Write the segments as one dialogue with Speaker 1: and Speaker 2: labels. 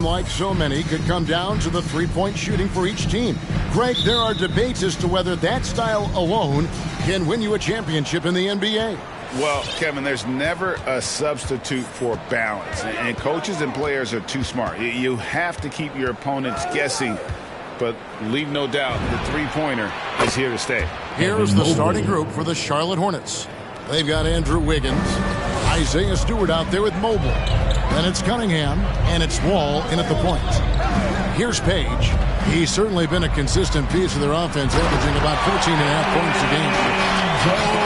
Speaker 1: like so many, could come down to the three-point shooting for each team. Greg, there are debates as to whether that style alone can win you a championship in the NBA.
Speaker 2: Well, Kevin, there's never a substitute for balance, and coaches and players are too smart. You have to keep your opponents guessing, but leave no doubt the three-pointer is here to stay.
Speaker 1: Here's the starting group for the Charlotte Hornets. They've got Andrew Wiggins, Isaiah Stewart out there with Mobile. Then it's Cunningham, and it's Wall in at the point. Here's Page. He's certainly been a consistent piece of their offense, averaging about 14.5 points a game.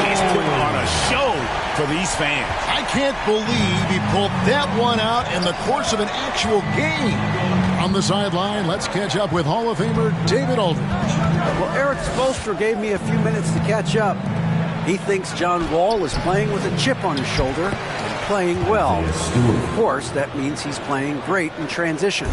Speaker 2: He's putting on a show for these fans.
Speaker 1: I can't believe he pulled that one out in the course of an actual game. On the sideline, let's catch up with Hall of Famer David Aldridge.
Speaker 3: Well, Eric Spoelstra gave me a few minutes to catch up. He thinks John Wall is playing with a chip on his shoulder and playing well. Of course, that means he's playing great in transition.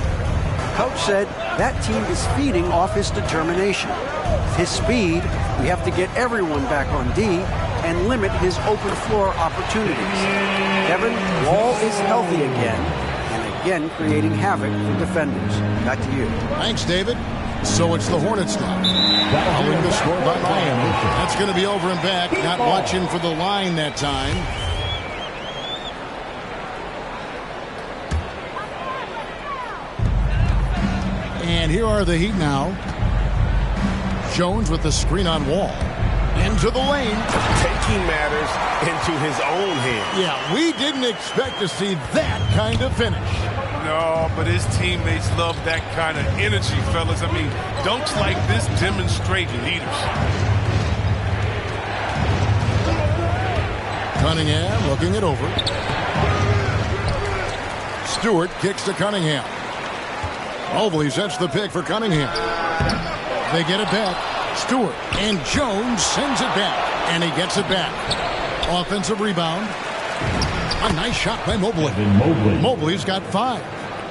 Speaker 3: Coach said that team is feeding off his determination. With his speed, we have to get everyone back on D and limit his open floor opportunities. Kevin, Wall is healthy again, and again creating havoc for defenders. Back to you.
Speaker 1: Thanks, David. So it's the Hornets now. Following the score by Miami. That's going to be over and back. Not watching for the line that time. And here are the Heat now. Jones with the screen on Wall. Into the lane.
Speaker 2: Taking matters into his own hands.
Speaker 1: Yeah, we didn't expect to see that kind of finish.
Speaker 4: No, but his teammates love that kind of energy, fellas. I mean, dunks like this demonstrate leadership.
Speaker 1: Cunningham looking it over. Stewart kicks to Cunningham. Mobley sets the pick for Cunningham. They get it back. Stewart and Jones sends it back, and he gets it back. Offensive rebound. A nice shot by Mobley. Mobley's got 5.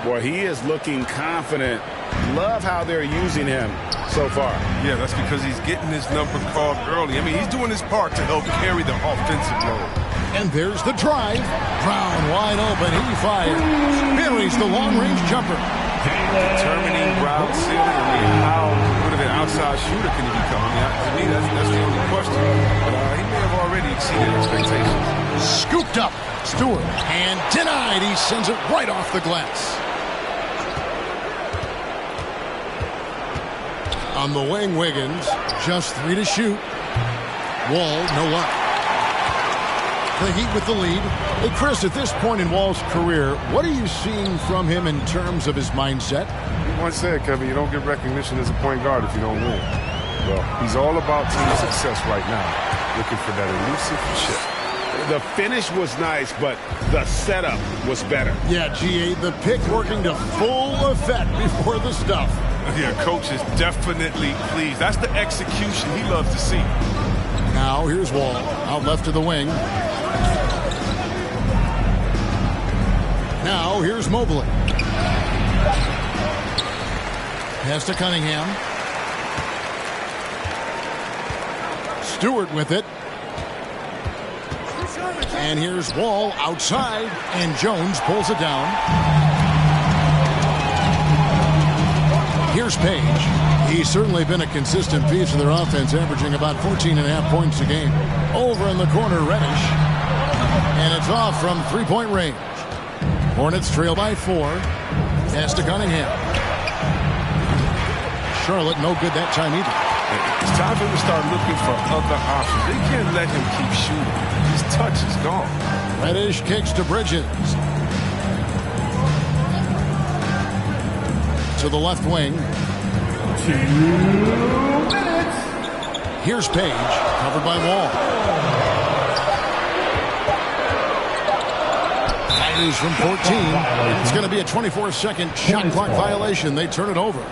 Speaker 2: Boy, he is looking confident. Love how they're using him so far.
Speaker 4: Yeah, that's because he's getting his number called early. I mean, he's doing his part to help carry the offensive load.
Speaker 1: And there's the drive. Brown wide open. He fires. Buries the long-range jumper.
Speaker 4: Determining Brown's ceiling. I mean, how good of an outside shooter can he become? I mean, to me, that's the only question. But he may have already exceeded expectations.
Speaker 1: Scooped up. Stewart. And denied. He sends it right off the glass. On the wing, Wiggins. Just 3 to shoot. Wall, no luck. The Heat with the lead. Hey, Chris, at this point in Wall's career, what are you seeing from him in terms of his mindset?
Speaker 5: You once said, Kevin, you don't get recognition as a point guard if you don't win. Well, he's all about team success right now, looking for that elusive chip.
Speaker 2: The finish was nice, but the setup was better.
Speaker 1: Yeah, GA, the pick working to full effect before the stuff.
Speaker 4: Yeah, coach is definitely pleased. That's the execution he loves to see.
Speaker 1: Now, here's Wall, out left to the wing. Now, here's Mobley. Pass to Cunningham. Stewart with it. And here's Wall outside, and Jones pulls it down. Here's Page. He's certainly been a consistent piece of their offense, averaging about 14.5 points a game. Over in the corner, Reddish. And it's off from three-point range. Hornets trail by 4. Pass to Cunningham. Charlotte no good that time either.
Speaker 4: It's time for him to start looking for other options. They can't let him keep shooting. His touch is gone.
Speaker 1: Reddish kicks to Bridges. To the left wing.
Speaker 6: 2 minutes.
Speaker 1: Here's Page, covered by Wall. Fires from 14. It's going to be a 24-second shot clock violation. They turn it over.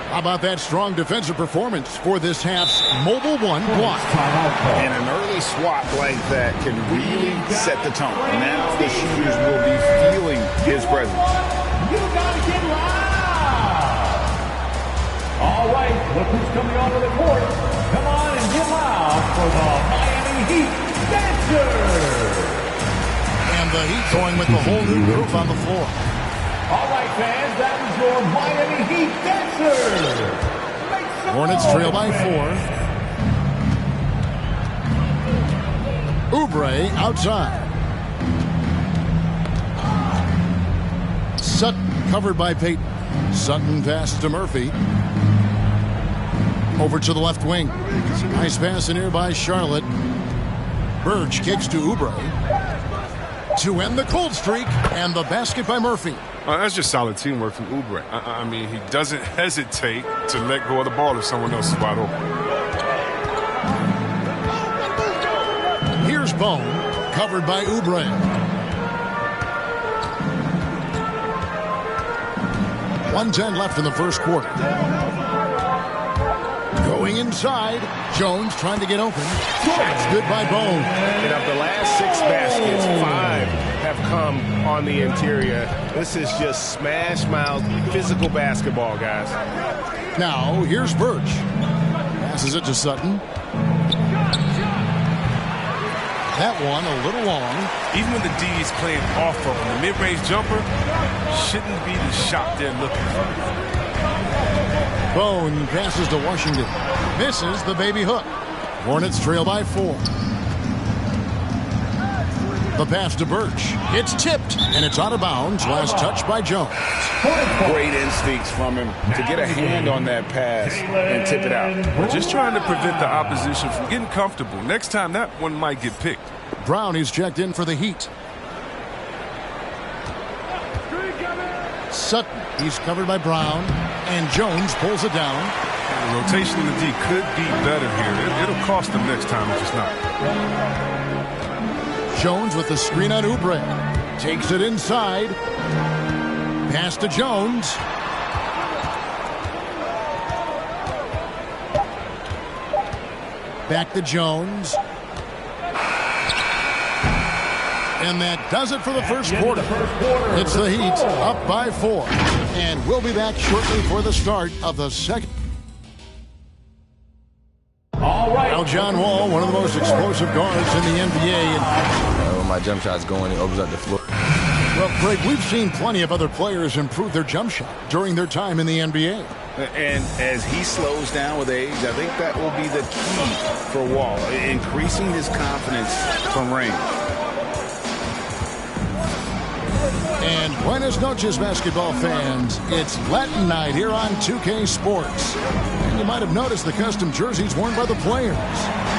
Speaker 1: How about that strong defensive performance for this half's Mobile 1 block?
Speaker 2: And an early swat like that can really set the tone. Now the shooters will be feeling his presence.
Speaker 6: You gotta get loud! All right, look who's coming onto the court. Come on and get loud for the Miami Heat Dancers!
Speaker 1: And the Heat going with the whole new group on the floor.
Speaker 6: All right, fans, that is your Miami Heat dancer.
Speaker 1: Hornets trail by 4. Oubre outside. Sutton covered by Payton. Sutton passes to Murphy. Over to the left wing. Nice pass in here by Charlotte. Birch kicks to Oubre to end the cold streak, and the basket by Murphy.
Speaker 5: That's just solid teamwork from Oubre. I mean, he doesn't hesitate to let go of the ball if someone else is wide open.
Speaker 1: Here's Bone, covered by Oubre. 1:10 left in the first quarter. Going inside, Jones trying to get open. That's good by Bone.
Speaker 7: And of the last 6 baskets, 5 have come on the interior. This is just smash mouth physical basketball, guys.
Speaker 1: Now, here's Birch. Passes it to Sutton. That one a little long.
Speaker 4: Even when the D is playing off of him, the mid-range jumper shouldn't be the shot they're looking for.
Speaker 1: Bone passes to Washington. Misses the baby hook. Hornets trail by 4. The pass to Birch. It's tipped, and it's out of bounds. Last touch by Jones.
Speaker 2: Great instincts from him to get a hand on that pass and tip it out.
Speaker 4: We're just trying to prevent the opposition from getting comfortable. Next time, that one might get picked.
Speaker 1: Brown is checked in for the Heat. Sutton, he's covered by Brown, and Jones pulls it down.
Speaker 4: The rotation in the D could be better here. It'll cost them next time if it's not.
Speaker 1: Jones with the screen on Oubre. Takes it inside. Pass to Jones. Back to Jones. And that does it for the first quarter. It's the Heat up by 4. And we'll be back shortly for the start of the second.
Speaker 6: All right.
Speaker 1: Now John Wall, one of the most explosive guards in the NBA. And
Speaker 8: when my jump shot's going, it opens up the floor.
Speaker 1: well, Greg, we've seen plenty of other players improve their jump shot during their time in the NBA.
Speaker 2: And as he slows down with age, I think that will be the key for Wall, increasing his confidence from range.
Speaker 1: And buenas noches, basketball fans. It's Latin night here on 2K Sports. And you might have noticed the custom jerseys worn by the players.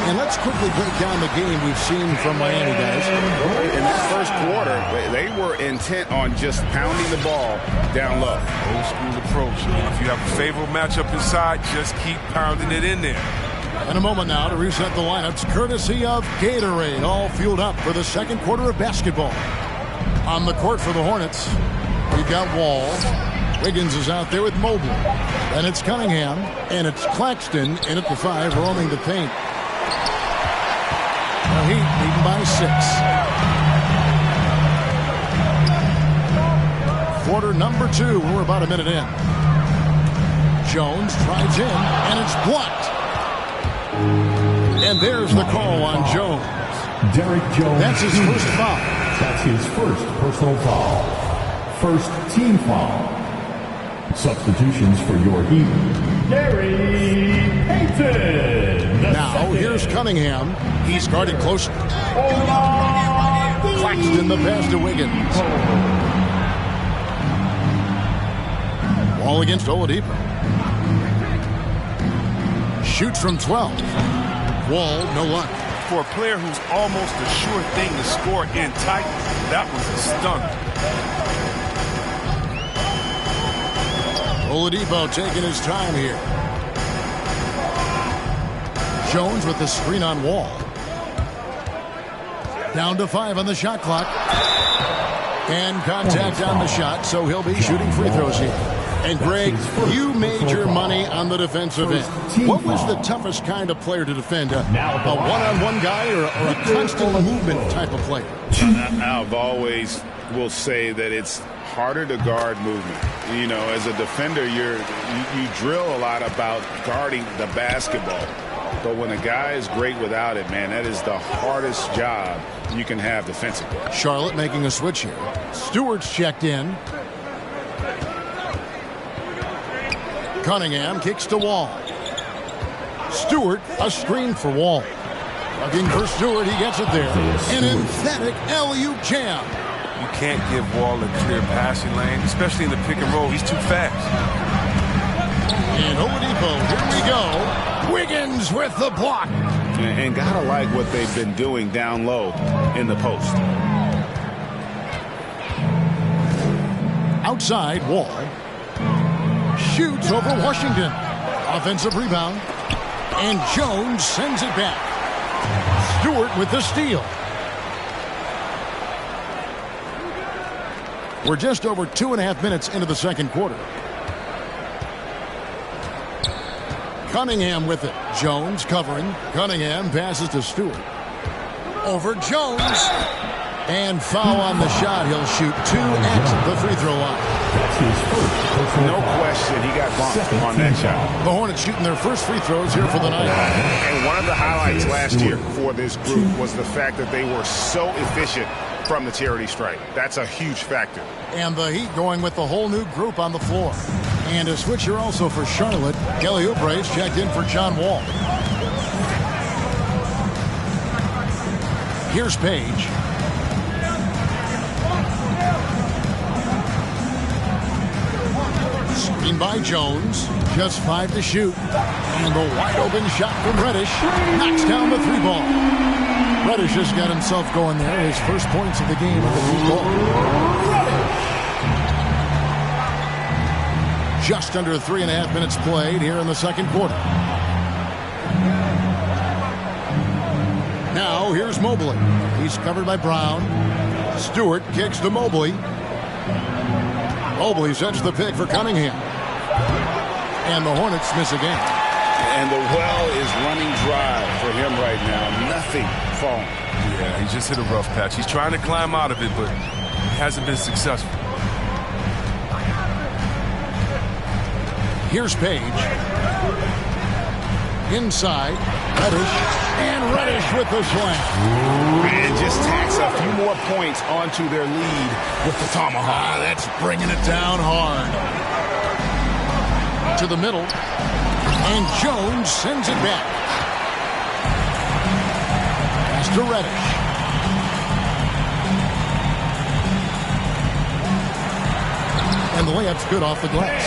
Speaker 1: And let's quickly break down the game we've seen from Miami, guys.
Speaker 2: In that first quarter, they were intent on just pounding the ball down low.
Speaker 4: Old school approach. If you have a favorable matchup inside, just keep pounding it in there.
Speaker 1: In a moment now to reset the lineups, courtesy of Gatorade, all fueled up for the second quarter of basketball. On the court for the Hornets, we've got Wall. Wiggins is out there with Mobley. Then it's Cunningham, and it's Claxton in at the 5, roaming the paint. The Heat leading by 6. Quarter number 2, we're about a minute in. Jones drives in, and it's blocked. And there's the call on Jones.
Speaker 6: Derek Jones.
Speaker 1: That's his first foul.
Speaker 6: That's his first personal foul. First team foul. Substitutions for your Heat. Gary Payton.
Speaker 1: Now here's Cunningham. He's guarded closely. Claxton the pass to Wiggins. Wall against Oladipo. Shoots from 12. Wall, no luck.
Speaker 4: For a player who's almost a sure thing to score in tight, that was a stunner.
Speaker 1: Oladipo taking his time here. Jones with the screen on Wall. Down to 5 on the shot clock. And contact on the shot, so he'll be shooting free throws here. And Greg, you made your money on the defensive end. What was the toughest kind of player to defend? A one-on-one guy or a constant movement type of player?
Speaker 2: I've always will say that it's harder to guard movement. You know, as a defender, you drill a lot about guarding the basketball. But when a guy is great without it, man, that is the hardest job you can have defensively.
Speaker 1: Charlotte making a switch here. Stewart's checked in. Cunningham kicks to Wall. Stewart, a screen for Wall. Looking for Stewart, he gets it there. An emphatic alley-oop jam.
Speaker 4: You can't give Wall a clear passing lane, especially in the pick and roll. He's too fast.
Speaker 1: And Oladipo, here we go. Wiggins with the block.
Speaker 2: And gotta like what they've been doing down low in the post.
Speaker 1: Outside, Wall. Shoots over Washington. Offensive rebound. And Jones sends it back. Stewart with the steal. We're just over 2.5 minutes into the second quarter. Cunningham with it. Jones covering. Cunningham passes to Stewart. Over Jones. And foul on the shot. He'll shoot 2 at the free throw line.
Speaker 2: No question he got bumped on that shot.
Speaker 1: The Hornets shooting their first free throws here for the night.
Speaker 7: And one of the highlights last year for this group was the fact that they were so efficient from the charity stripe. That's a huge factor.
Speaker 1: And the Heat going with the whole new group on the floor. And a switcher also for Charlotte. Kelly Oubre's checked in for John Wall. Here's Page. Screen by Jones. Just 5 to shoot. And the wide open shot from Reddish. Knocks down the 3-ball. Reddish has got himself going there. His first points of the game at the 3-ball. Just under 3.5 minutes played here in the second quarter. Now here's Mobley. He's covered by Brown. Stewart kicks to Mobley. Mobley sends the pick for Cunningham. And the Hornets miss again.
Speaker 2: And the well is running dry for him right now. Nothing falling.
Speaker 4: Yeah, he just hit a rough patch. He's trying to climb out of it, but he hasn't been successful.
Speaker 1: Here's Page. Inside. Reddish. And Reddish with the slam.
Speaker 2: And just tacks a few more points onto their lead with the tomahawk.
Speaker 1: That's bringing it down hard. To the middle. And Jones sends it back. Pass to Reddish. And the layup's good off the glass.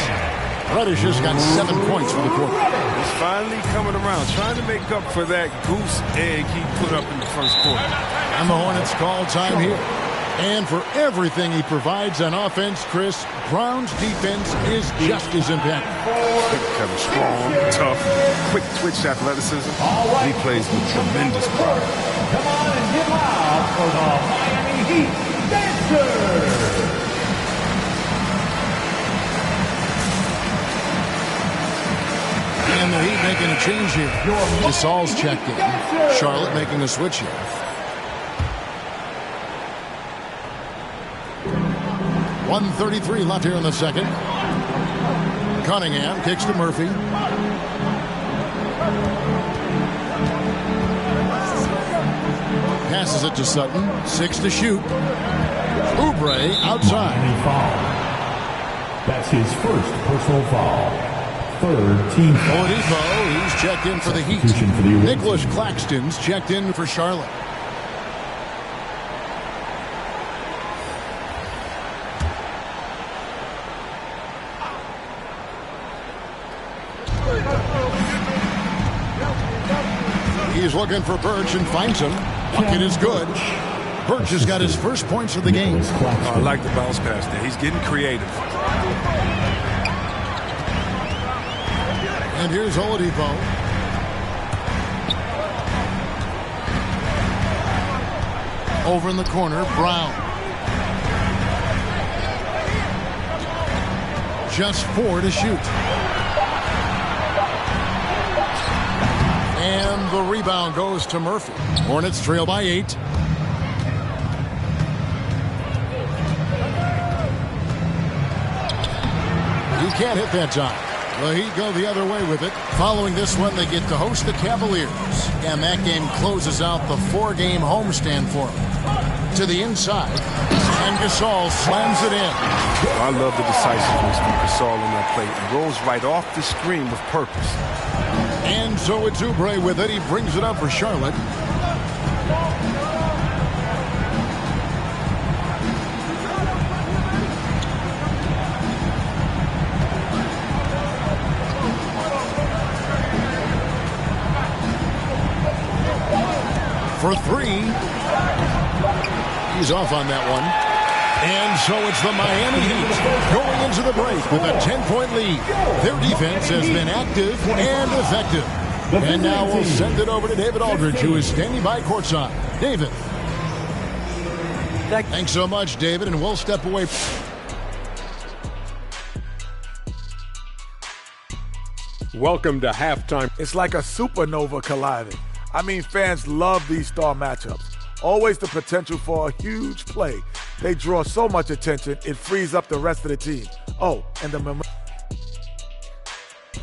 Speaker 1: Reddish has got 7 points for the quarter.
Speaker 4: He's finally coming around, trying to make up for that goose egg he put up in the first quarter.
Speaker 1: And the Hornets call time here. And for everything he provides on offense, Chris, Brown's defense is just as impactful.
Speaker 5: Kevin strong, tough, quick twitch athleticism. He plays with tremendous pride.
Speaker 6: Come on and get loud for the Miami Heat Dancers.
Speaker 1: And the Heat making a change here. Gasol's checked in. Charlotte making a switch here. .133 left here in the second. Cunningham kicks to Murphy. Passes it to Sutton. 6 to shoot. Oubre outside.
Speaker 6: That's his first personal foul. Third team foul.
Speaker 1: Oladipo, he's checked in for the Heat. Nicholas Claxton's checked in for Charlotte. He's looking for Birch and finds him. Bucket is good. Birch has got his first points of the game.
Speaker 4: I like the bounce pass there. He's getting creative.
Speaker 1: And here's Oladipo. Over in the corner, Brown. Just 4 to shoot. And the rebound goes to Murphy. Hornets trail by 8. He can't hit that time. The Heat go the other way with it. Following this one, they get to host the Cavaliers. And that game closes out the 4-game homestand for them. To the inside. And Gasol slams it in.
Speaker 5: I love the decisiveness from Gasol on that play. It rolls right off the screen with purpose.
Speaker 1: And so it's Oubre with it. He brings it up for Charlotte. For three. He's off on that one. And so it's the Miami Heat going into the break with a 10-point lead. Their defense has been active and effective. And now we'll send it over to David Aldridge, who is standing by courtside. David. Thanks so much, David, and we'll step away.
Speaker 9: Welcome to halftime. It's like a supernova colliding. I mean, fans love these star matchups. Always the potential for a huge play. They draw so much attention, it frees up the rest of the team. Oh,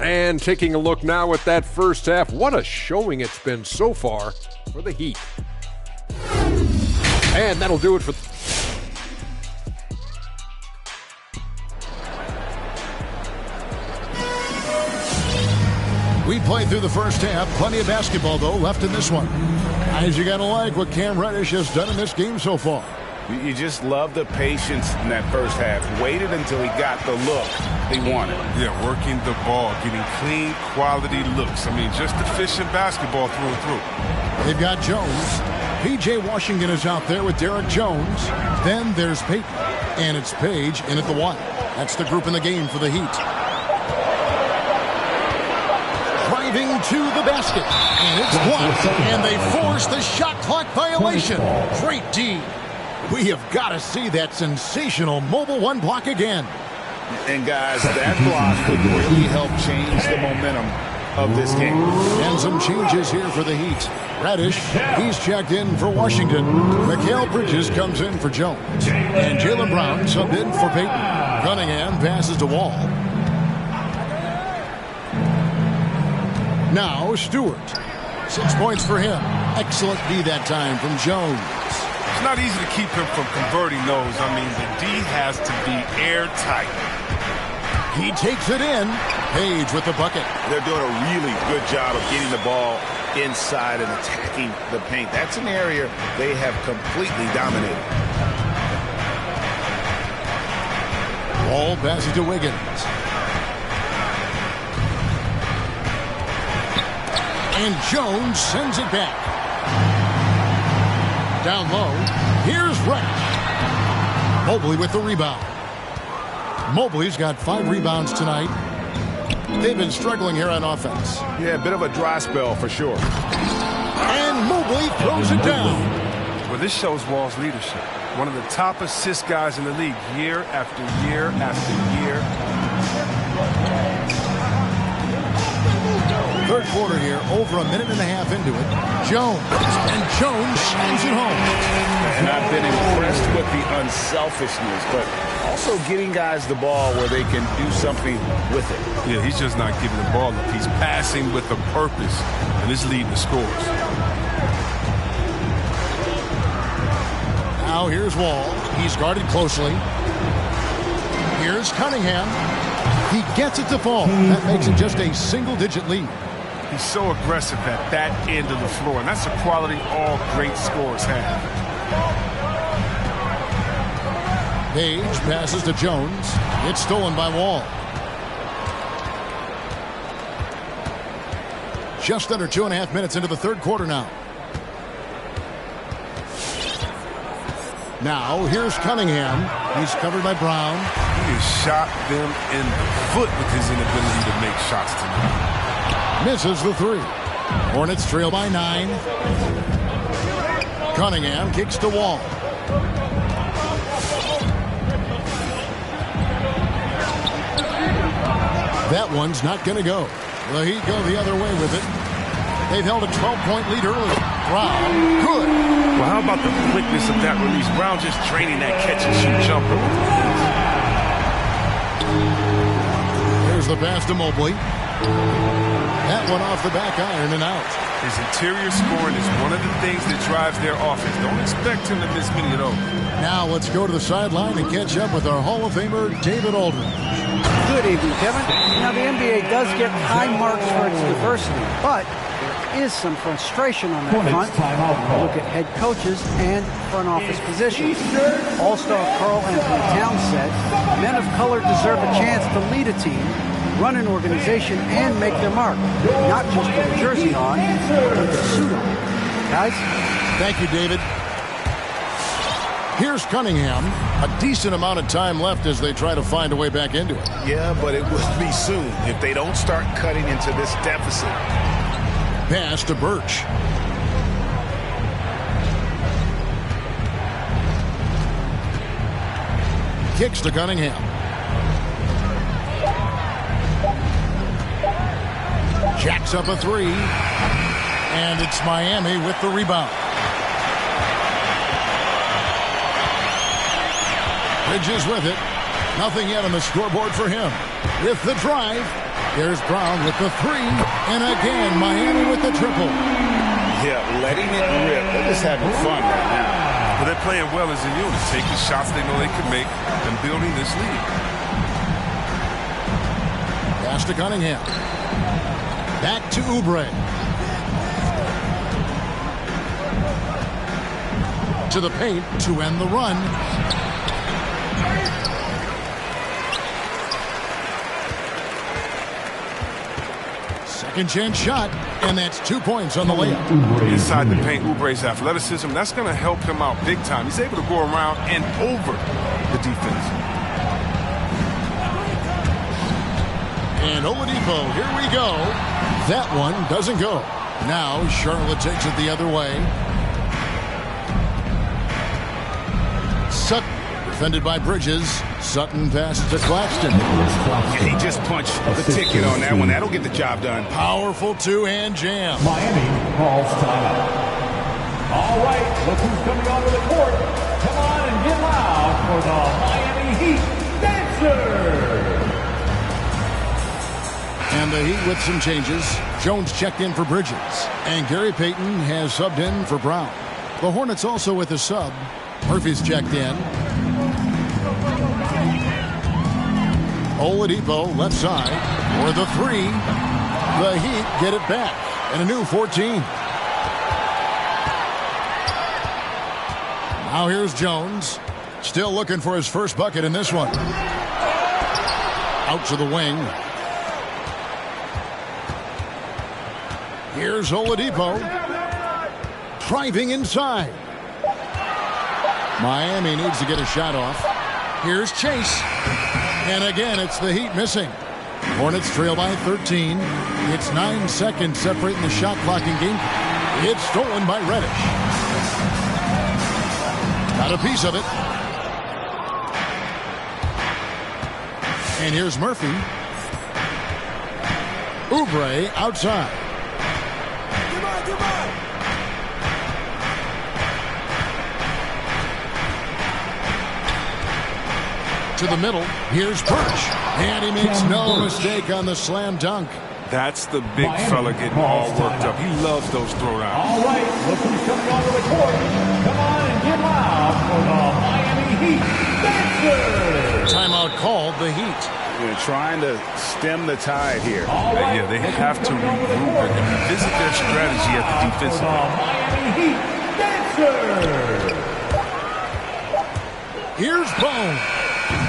Speaker 10: and taking a look now at that first half, what a showing it's been so far for the Heat. And that'll do it for...
Speaker 1: We played through the first half. Plenty of basketball, though, left in this one. Guys, you got to like what Cam Reddish has done in this game so far.
Speaker 2: You just love the patience in that first half. Waited until he got the look he wanted.
Speaker 4: Yeah, working the ball, getting clean, quality looks. I mean, just efficient basketball through and through.
Speaker 1: They've got Jones. P.J. Washington is out there with Derek Jones. Then there's Peyton. And it's Page in at the one. That's the group in the game for the Heat. Driving to the basket. And it's blocked. And they force the shot clock violation. Great D. We have got to see that sensational mobile one block again.
Speaker 2: And guys, that block could really help change the momentum of this game.
Speaker 1: And some changes here for the Heat. Reddish, he's checked in for Washington. Mikal Bridges comes in for Jones. And Jaylen Brown subbed in for Peyton. Cunningham passes to Wall. Now Stewart. 6 points for him. Excellent D that time from Jones.
Speaker 4: It's not easy to keep him from converting those. I mean, the D has to be airtight.
Speaker 1: He takes it in. Page with the bucket.
Speaker 2: They're doing a really good job of getting the ball inside and attacking the paint. That's an area they have completely dominated.
Speaker 1: Ball passes to Wiggins. And Jones sends it back. Down low, here's Reddish. Mobley with the rebound. Mobley's got 5 rebounds tonight. They've been struggling here on offense.
Speaker 2: Yeah, a bit of a dry spell for sure.
Speaker 1: And Mobley throws it down.
Speaker 5: Well, this shows Wall's leadership. One of the top assist guys in the league year after year after year.
Speaker 1: Third quarter here, over a minute and a half into it. Jones, and Jones slams it home.
Speaker 2: And I've been impressed with the unselfishness, but also getting guys the ball where they can do something with it.
Speaker 4: Yeah, he's just not giving the ball up. He's passing with a purpose, and it's leading to scores.
Speaker 1: Now here's Wall. He's guarded closely. Here's Cunningham. He gets it to fall. That makes it just a single-digit lead.
Speaker 5: He's so aggressive at that end of the floor, and that's a quality all great scorers have.
Speaker 1: Page passes to Jones. It's stolen by Wall. Just under 2.5 minutes into the third quarter now. Now, here's Cunningham. He's covered by Brown.
Speaker 4: He has shot them in the foot with his inability to make shots tonight.
Speaker 1: Misses the 3. Hornets trail by 9. Cunningham kicks to Wall. That one's not going to go. The Heat go the other way with it. They've held a 12-point lead early. Brown, good.
Speaker 5: Well, how about the quickness of that release? Brown just draining that catch-and-shoot jumper.
Speaker 1: There's the pass to Mobley. That one off the back iron and out.
Speaker 4: His interior scoring is one of the things that drives their offense. Don't expect him to miss many of those.
Speaker 1: Now let's go to the sideline and catch up with our Hall of Famer, David Aldridge.
Speaker 3: Good evening, Kevin. Now, the NBA does get high marks for its diversity, but there is some frustration on that front. Look at head coaches and front office positions. All-star Karl Anthony Towns said, men of color deserve a chance to lead a team, run an organization, and make their mark. Not just with a jersey on, but with a suit on. Guys?
Speaker 1: Thank you, David. Here's Cunningham. A decent amount of time left as they try to find a way back into it.
Speaker 2: Yeah, but it will be soon if they don't start cutting into this deficit.
Speaker 1: Pass to Birch. Kicks to Cunningham. Jacks up a three. And it's Miami with the rebound. Bridges with it. Nothing yet on the scoreboard for him. With the drive. There's Brown with the three. And again, Miami with the triple.
Speaker 2: Yeah, letting it rip. They're just having fun right now.
Speaker 4: Well, they're playing well as a unit, taking shots they know they can make and building this lead.
Speaker 1: Pass to Cunningham. Back to Oubre. To the paint to end the run. Second chance shot, and that's 2 points on the layup.
Speaker 4: Inside the paint, Oubre's athleticism, that's going to help him out big time. He's able to go around and over the defense.
Speaker 1: And Oladipo, here we go. That one doesn't go. Now Charlotte takes it the other way. Sutton, defended by Bridges. Sutton passes to Claxton.
Speaker 2: Yeah, he just punched the ticket on that one. That'll get the job done.
Speaker 1: Powerful two-hand jam.
Speaker 6: Miami calls timeout. All right, look who's coming onto the court. Come on and get loud for the Miami Heat Dancers.
Speaker 1: And the Heat with some changes. Jones checked in for Bridges. And Gary Payton has subbed in for Brown. The Hornets also with a sub. Murphy's checked in. Oladipo left side for the three. The Heat get it back. And a new 14. Now here's Jones. Still looking for his first bucket in this one. Out to the wing. Here's Oladipo. Driving inside. Miami needs to get a shot off. Here's Chase. And again, it's the Heat missing. Hornets trail by 13. It's 9 seconds separating the shot clock in game. It's stolen by Reddish. Got a piece of it. And here's Murphy. Oubre outside. To the middle. Here's Birch. And he makes no mistake on the slam dunk.
Speaker 4: That's the big fella getting all worked up. He loves those throwdowns.
Speaker 6: All right, look who's coming onto the court. Come on and get loud for the Miami Heat Dancers.
Speaker 1: Timeout called the Heat.
Speaker 2: They're trying to stem the tide here.
Speaker 6: Right,
Speaker 4: yeah, they have to regroup and revisit their strategy at the defensive end.
Speaker 6: Miami Heat Dancers.
Speaker 1: Here's Bone.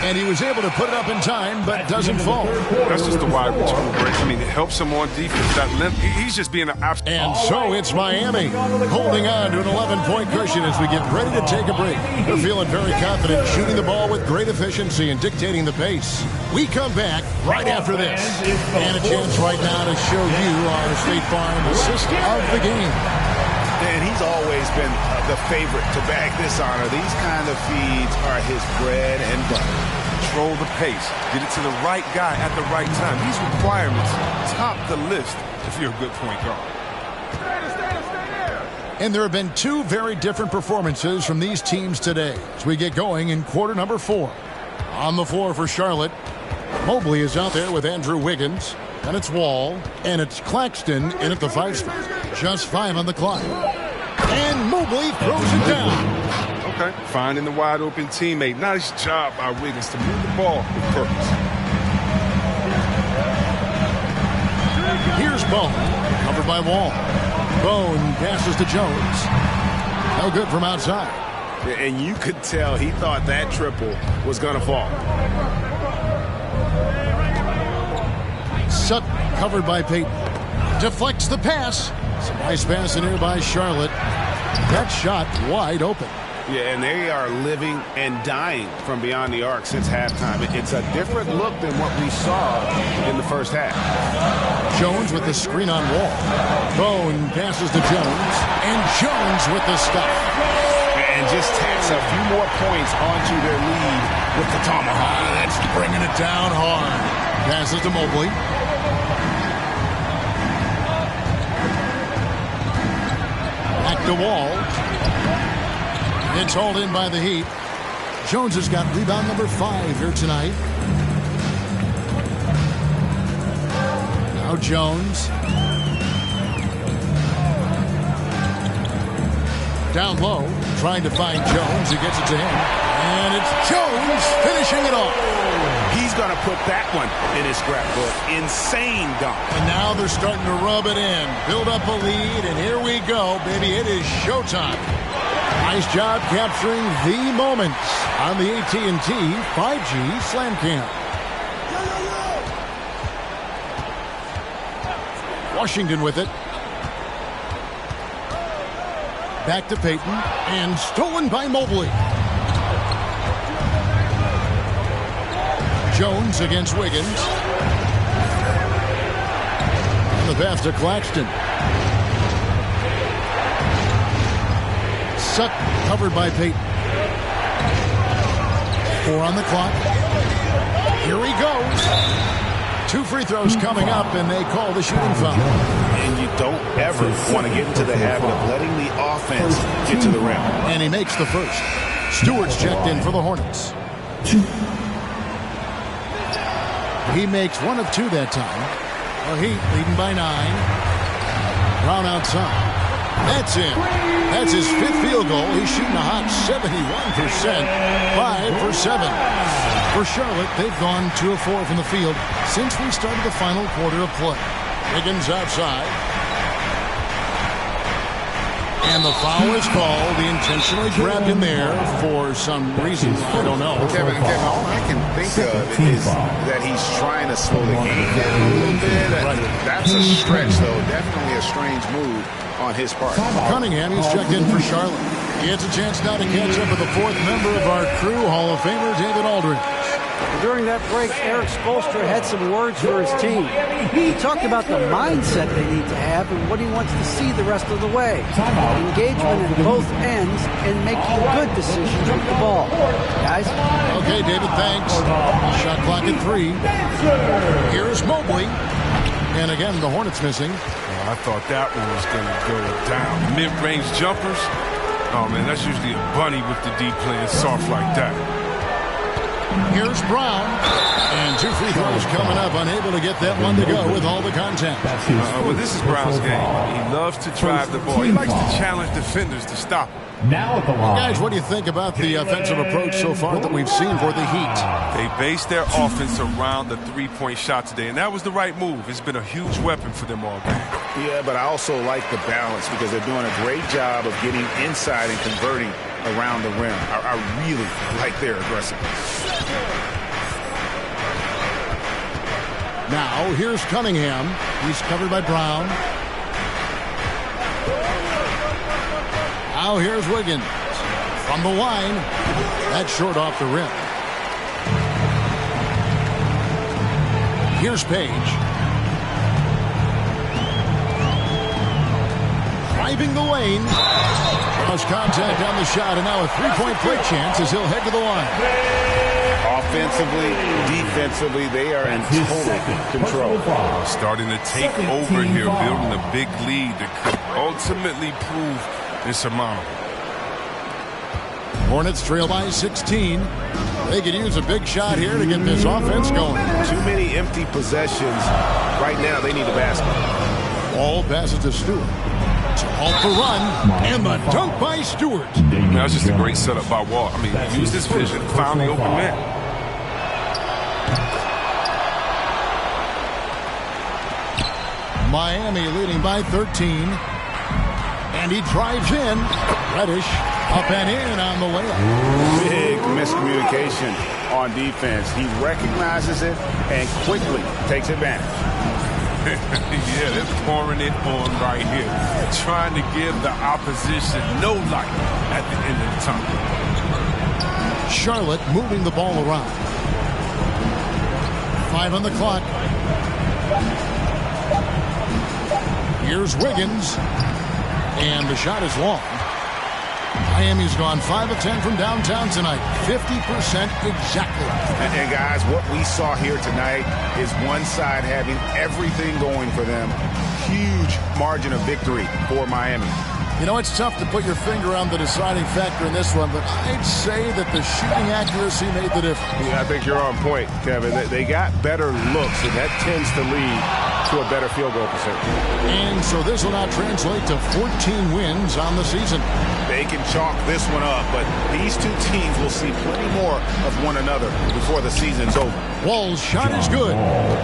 Speaker 1: And he was able to put it up in time, but doesn't fall.
Speaker 4: That's just a wide return break. I mean, it helps him on defense. That limp, he's just being an absolute.
Speaker 1: And so it's Miami holding on to an 11-point cushion as we get ready to take a break. They're feeling very confident, shooting the ball with great efficiency and dictating the pace. We come back right after this. And a chance right now to show you our State Farm assist of the game.
Speaker 2: And he's always been the favorite to bag this honor. These kind of feeds are his bread and butter.
Speaker 4: Control the pace. Get it to the right guy at the right time. These requirements top the list if you're a good point guard.
Speaker 1: And there have been two very different performances from these teams today as we get going in quarter number 4. On the floor for Charlotte, Mobley is out there with Andrew Wiggins. And it's Wall, and it's Claxton in at the 5 spot. Just 5 on the clock. And Mobley throws it down.
Speaker 5: Okay, finding the wide open teammate. Nice job by Wiggins to move the ball with purpose.
Speaker 1: Here's Bone, covered by Wall. Bone passes to Jones. No good from outside.
Speaker 7: And you could tell he thought that triple was going to fall.
Speaker 1: Sutton covered by Payton. Deflects the pass. Some nice pass in here by Charlotte. That shot wide open.
Speaker 7: Yeah, and they are living and dying from beyond the arc since halftime. It's a different look than what we saw in the first half.
Speaker 1: Jones with the screen on Wall. Bone passes to Jones. And Jones with the stop.
Speaker 7: And just tacks a few more points onto their lead with the tomahawk.
Speaker 1: That's bringing it down hard. Passes to Mobley. Back to Wall. It's hauled in by the Heat. Jones has got rebound number 5 here tonight. Now Jones. Down low, trying to find Jones. He gets it to him. And it's Jones finishing it off.
Speaker 7: He's going to put that one in his scrapbook. Insane dunk.
Speaker 1: And now they're starting to rub it in. Build up a lead, and here we go, baby. It is showtime. Nice job capturing the moments on the AT&T 5G Slam Cam. Washington with it. Back to Payton, and stolen by Mobley. Jones against Wiggins. And the pass to Claxton. Sutton covered by Payton. 4 on the clock. Here he goes. 2 free throws coming up, and they call the shooting foul.
Speaker 7: And you don't ever want to get into the habit of letting the offense get to the rim.
Speaker 1: And he makes the first. Stewart's checked in for the Hornets. He makes 1 of 2 that time. The Heat leading by 9. Brown outside. That's in. That's his 5th field goal. He's shooting a hot 71%. 5 for 7. For Charlotte, they've gone 2 of 4 from the field since we started the final quarter of play. Wiggins outside. And the foul is called. He intentionally grabbed him there for some reason. I don't know.
Speaker 2: Kevin, all I can think of is that he's trying to slow the game down a little bit. That's a stretch, though. Definitely a strange move on his part.
Speaker 1: Cunningham, he's checked in for Charlotte. He gets a chance now to catch up with the 4th member of our crew, Hall of Famer David Aldridge.
Speaker 3: During that break, Eric Spoelstra had some words for his team. He talked about the mindset they need to have and what he wants to see the rest of the way. Engagement at both ends and making good decisions with the ball. Guys?
Speaker 1: Okay, David, thanks. Shot clock at 3. Here's Mobley. And again, the Hornets missing.
Speaker 5: I thought that one was going to go down. Mid-range jumpers? Oh, man, that's usually a bunny with the D playing soft like that.
Speaker 1: Here's Brown. And 2 free throws coming up. Unable to get that one to go with all the contact.
Speaker 5: Well, this is Brown's game. He loves to drive the ball. He likes to challenge defenders to stop him.
Speaker 6: Now at the line.
Speaker 1: Guys, what do you think about the offensive approach so far that we've seen for the Heat?
Speaker 5: They based their offense around the 3-point shot today, and that was the right move. It's been a huge weapon for them all game.
Speaker 2: Yeah, but I also like the balance because they're doing a great job of getting inside and converting around the rim. I really like their aggressiveness.
Speaker 1: Now, here's Cunningham. He's covered by Brown. Now here's Wiggins. From the line. That's short off the rim. Here's Page. Driving the lane. Cross contact on the shot, and now a 3-point play chance as he'll head to the line.
Speaker 2: Offensively, defensively, they are in total control.
Speaker 5: Starting to take over here, building a big lead that could ultimately prove insurmountable.
Speaker 1: Hornets trail by 16. They could use a big shot here to get this offense going.
Speaker 7: Too many empty possessions Right now, they need a basket.
Speaker 1: Ball passes to Stewart. To halt the run, and the dunk by Stewart.
Speaker 4: Man, that's just a great setup by Wall. I mean, he used his vision, found the open man.
Speaker 1: Miami leading by 13. And he drives in. Reddish up and in on the layup.
Speaker 2: Big miscommunication on defense. He recognizes it and quickly takes advantage.
Speaker 4: Yeah, they're pouring it on right here. Trying to give the opposition no light at the end of the tunnel.
Speaker 1: Charlotte moving the ball around. 5 on the clock. Here's Wiggins. And the shot is long. Miami's gone 5 of 10 from downtown tonight. 50% exactly.
Speaker 2: And guys, what we saw here tonight is one side having everything going for them. Huge margin of victory for Miami.
Speaker 1: You know, it's tough to put your finger on the deciding factor in this one, but I'd say that the shooting accuracy made the difference.
Speaker 7: Yeah, I think you're on point, Kevin. They got better looks, and that tends to lead to a better field goal percentage.
Speaker 1: And so this will now translate to 14 wins on the season.
Speaker 2: They can chalk this one up, but these two teams will see plenty more of one another before the season's over.
Speaker 1: Wall's shot is good.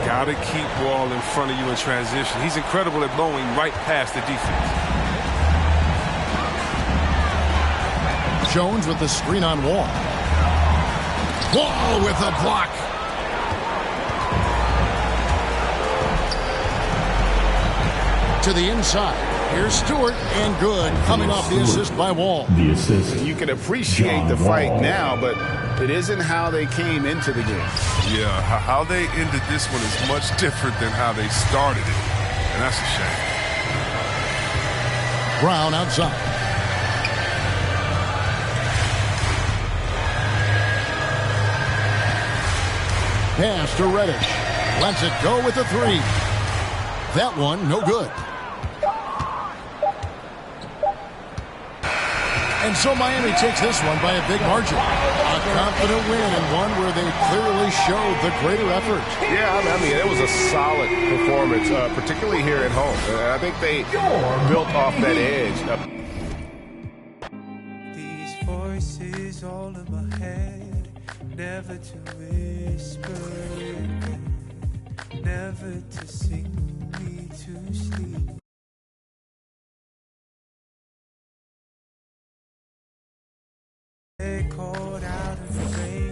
Speaker 4: Gotta keep Wall in front of you in transition. He's incredible at blowing right past the defense.
Speaker 1: Jones with the screen on Wall. Wall with a block. To the inside. Here's Stewart, and good. Coming off the assist by Wall.
Speaker 6: The assist.
Speaker 2: You can appreciate the fight now, but it isn't how they came into the game.
Speaker 4: Yeah, how they ended this one is much different than how they started it. And that's a shame.
Speaker 1: Brown outside. Pass to Reddish. Lets it go with the 3. That one, no good. And so Miami takes this one by a big margin. A confident win, and one where they clearly showed the greater effort.
Speaker 7: Yeah, I mean, it was a solid performance, particularly here at home. I think they built off that edge.
Speaker 11: These voices all in my head, never to whisper, never to sing me to sleep. They called out in the rain.